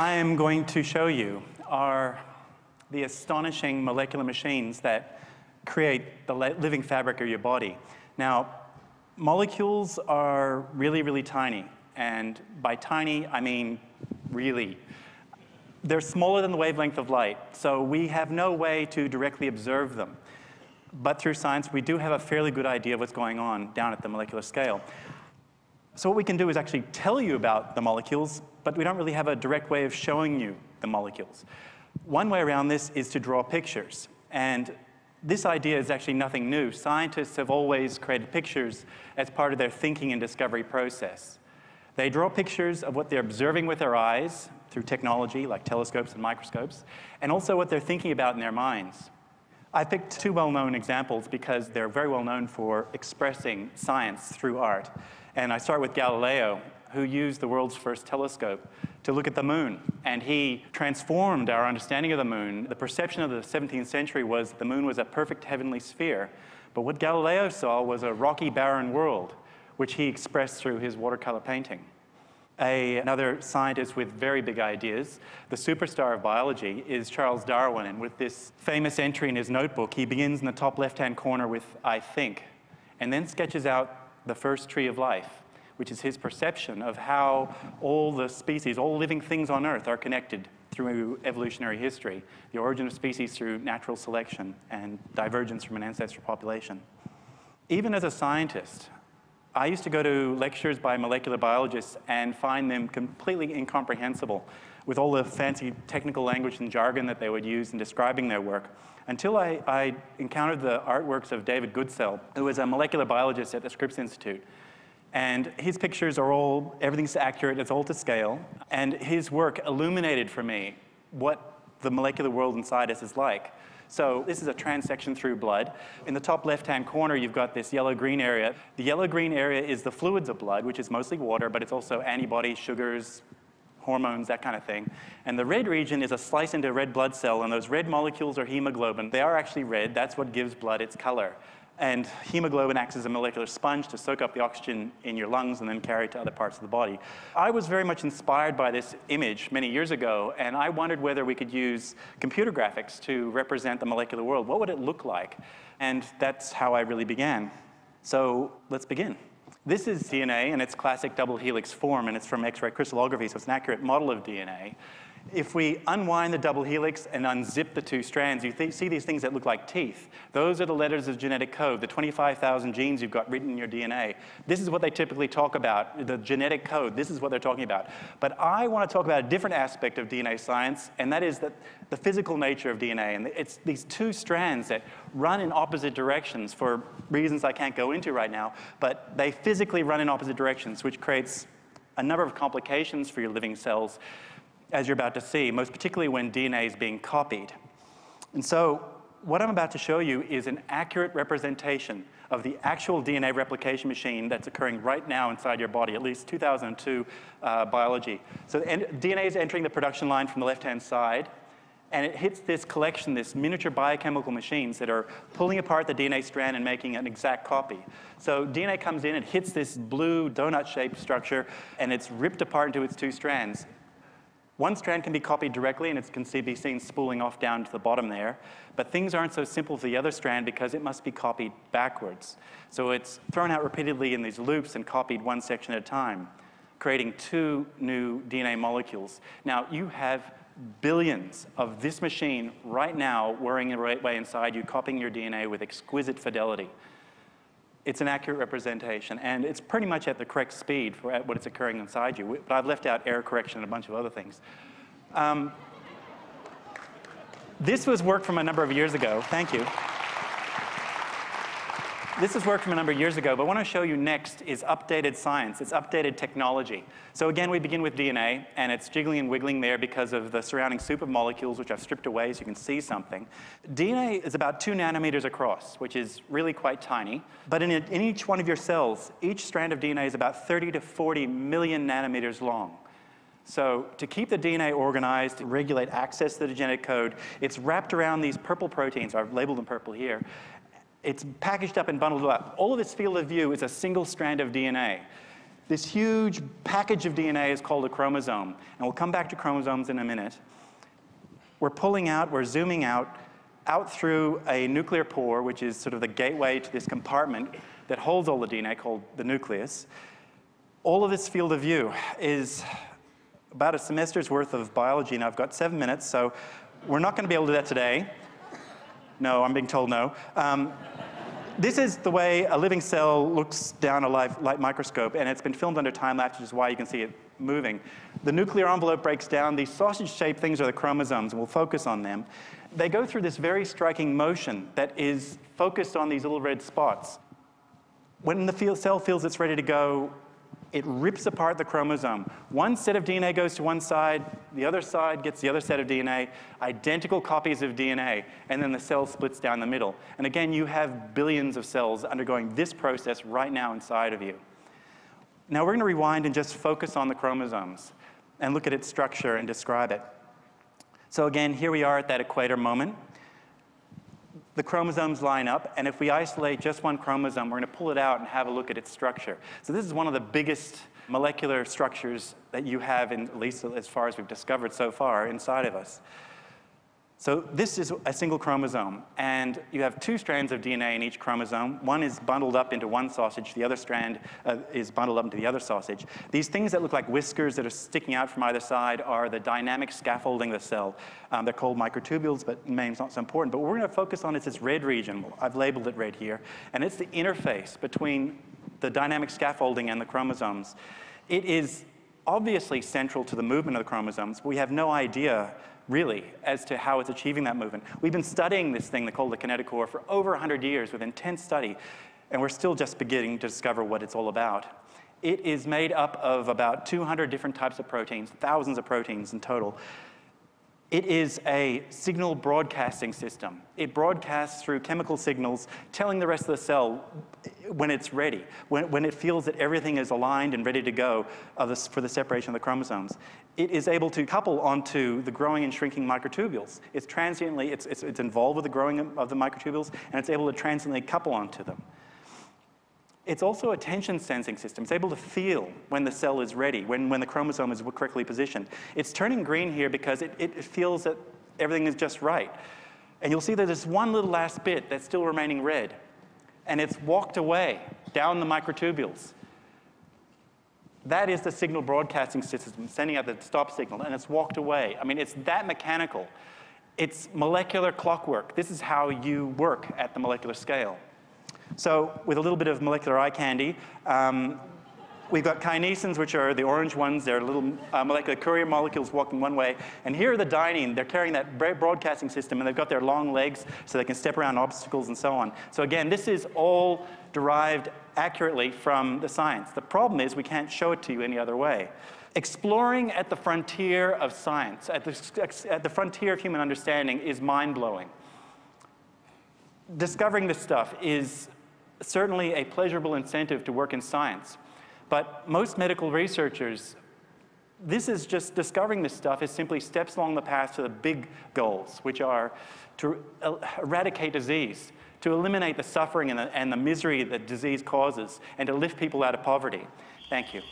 I am going to show you are the astonishing molecular machines that create the living fabric of your body. Now, molecules are really, really tiny. And by tiny, I mean really. They're smaller than the wavelength of light, so we have no way to directly observe them. But through science, we do have a fairly good idea of what's going on down at the molecular scale. So what we can do is actually tell you about the molecules, but we don't really have a direct way of showing you the molecules. One way around this is to draw pictures. And this idea is actually nothing new. Scientists have always created pictures as part of their thinking and discovery process. They draw pictures of what they're observing with their eyes through technology like telescopes and microscopes, and also what they're thinking about in their minds. I picked two well-known examples because they're very well known for expressing science through art. And I start with Galileo, who used the world's first telescope to look at the moon. And he transformed our understanding of the moon. The perception of the 17th century was the moon was a perfect heavenly sphere. But what Galileo saw was a rocky, barren world, which he expressed through his watercolor painting. Another scientist with very big ideas, the superstar of biology, is Charles Darwin. And with this famous entry in his notebook, he begins in the top left-hand corner with, "I think," and then sketches out the first tree of life, which is his perception of how all the species, all living things on Earth are connected through evolutionary history, the origin of species through natural selection and divergence from an ancestral population. Even as a scientist, I used to go to lectures by molecular biologists and find them completely incomprehensible with all the fancy technical language and jargon that they would use in describing their work, until I encountered the artworks of David Goodsell, who is a molecular biologist at the Scripps Institute. And his pictures are all, everything's accurate, it's all to scale. And his work illuminated for me what the molecular world inside us is like. So this is a transection through blood. In the top left-hand corner, you've got this yellow-green area. The yellow-green area is the fluids of blood, which is mostly water, but it's also antibodies, sugars, hormones, that kind of thing. And the red region is a slice into a red blood cell, and those red molecules are hemoglobin. They are actually red. That's what gives blood its color. And hemoglobin acts as a molecular sponge to soak up the oxygen in your lungs and then carry it to other parts of the body. I was very much inspired by this image many years ago, and I wondered whether we could use computer graphics to represent the molecular world. What would it look like? And that's how I really began. So let's begin. This is DNA in its classic double helix form, and it's from X-ray crystallography, so it's an accurate model of DNA. If we unwind the double helix and unzip the two strands, you see these things that look like teeth. Those are the letters of genetic code, the 25,000 genes you've got written in your DNA. This is what they typically talk about, the genetic code. This is what they're talking about. But I want to talk about a different aspect of DNA science, and that is the physical nature of DNA. And it's these two strands that run in opposite directions for reasons I can't go into right now, but they physically run in opposite directions, which creates a number of complications for your living cells, as you're about to see, most particularly when DNA is being copied. And so what I'm about to show you is an accurate representation of the actual DNA replication machine that's occurring right now inside your body, at least 2002 biology. So DNA is entering the production line from the left-hand side, and it hits this collection, this miniature biochemical machines that are pulling apart the DNA strand and making an exact copy. So DNA comes in, it hits this blue donut-shaped structure, and it's ripped apart into its two strands. One strand can be copied directly, and it can be seen spooling off down to the bottom there. But things aren't so simple for the other strand because it must be copied backwards. So it's thrown out repeatedly in these loops and copied one section at a time, creating two new DNA molecules. Now, you have billions of this machine right now whirring away inside you, copying your DNA with exquisite fidelity. It's an accurate representation, and it's pretty much at the correct speed for what it's occurring inside you. But I've left out error correction and a bunch of other things. This was work from a number of years ago. Thank you. This is work from a number of years ago, but what I want to show you next is updated science. It's updated technology. So again, we begin with DNA, and it's jiggling and wiggling there because of the surrounding soup of molecules, which I've stripped away so you can see something. DNA is about 2 nanometers across, which is really quite tiny. But in each one of your cells, each strand of DNA is about 30 to 40 million nanometers long. So to keep the DNA organized, to regulate access to the genetic code, it's wrapped around these purple proteins. I've labeled them purple here. It's packaged up and bundled up. All of its field of view is a single strand of DNA. This huge package of DNA is called a chromosome, and we'll come back to chromosomes in a minute. We're pulling out, we're zooming out through a nuclear pore, which is sort of the gateway to this compartment that holds all the DNA called the nucleus. All of this field of view is about a semester's worth of biology, and I've got 7 minutes, so we're not going to be able to do that today. No, I'm being told no. This is the way a living cell looks down a light microscope, and it's been filmed under time-lapse, which is why you can see it moving. The nuclear envelope breaks down. These sausage-shaped things are the chromosomes, and we'll focus on them. They go through this very striking motion that is focused on these little red spots. When the cell feels it's ready to go, it rips apart the chromosome. One set of DNA goes to one side, the other side gets the other set of DNA, identical copies of DNA, and then the cell splits down the middle. And again, you have billions of cells undergoing this process right now inside of you. Now we're going to rewind and just focus on the chromosomes and look at its structure and describe it. So again, here we are at that equator moment. The chromosomes line up, and if we isolate just one chromosome, we're going to pull it out and have a look at its structure. So this is one of the biggest molecular structures that you have, at least as far as we've discovered so far, inside of us. So this is a single chromosome, and you have 2 strands of DNA in each chromosome. One is bundled up into one sausage, the other strand is bundled up into the other sausage. These things that look like whiskers that are sticking out from either side are the dynamic scaffolding of the cell. They're called microtubules, but the name's not so important. But what we're going to focus on is this red region. I've labeled it red here, and it's the interface between the dynamic scaffolding and the chromosomes. It is obviously central to the movement of the chromosomes, but we have no idea really, as to how it's achieving that movement. We've been studying this thing called the kinetochore for over 100 years with intense study, and we're still just beginning to discover what it's all about. It is made up of about 200 different types of proteins, thousands of proteins in total. It is a signal broadcasting system. It broadcasts through chemical signals, telling the rest of the cell when it's ready, when it feels that everything is aligned and ready to go for the separation of the chromosomes. It is able to couple onto the growing and shrinking microtubules. It's transiently, it's involved with the growing of the microtubules, and it's able to transiently couple onto them. It's also a tension sensing system. It's able to feel when the cell is ready, when the chromosome is correctly positioned. It's turning green here because it feels that everything is just right. And you'll see that there's one little last bit that's still remaining red. And it's walked away down the microtubules. That is the signal broadcasting system sending out the stop signal, and it's walked away. I mean, it's that mechanical. It's molecular clockwork. This is how you work at the molecular scale. So with a little bit of molecular eye candy, we've got kinesins, which are the orange ones. They're little molecular courier molecules walking one way. And here are the dynein. They're carrying that broadcasting system, and they've got their long legs so they can step around obstacles and so on. So again, this is all derived accurately from the science. The problem is we can't show it to you any other way. Exploring at the frontier of science, at the frontier of human understanding, is mind-blowing. Discovering this stuff is certainly a pleasurable incentive to work in science. But most medical researchers, this is just discovering this stuff is simply steps along the path to the big goals, which are to eradicate disease, to eliminate the suffering and the misery that disease causes, and to lift people out of poverty. Thank you.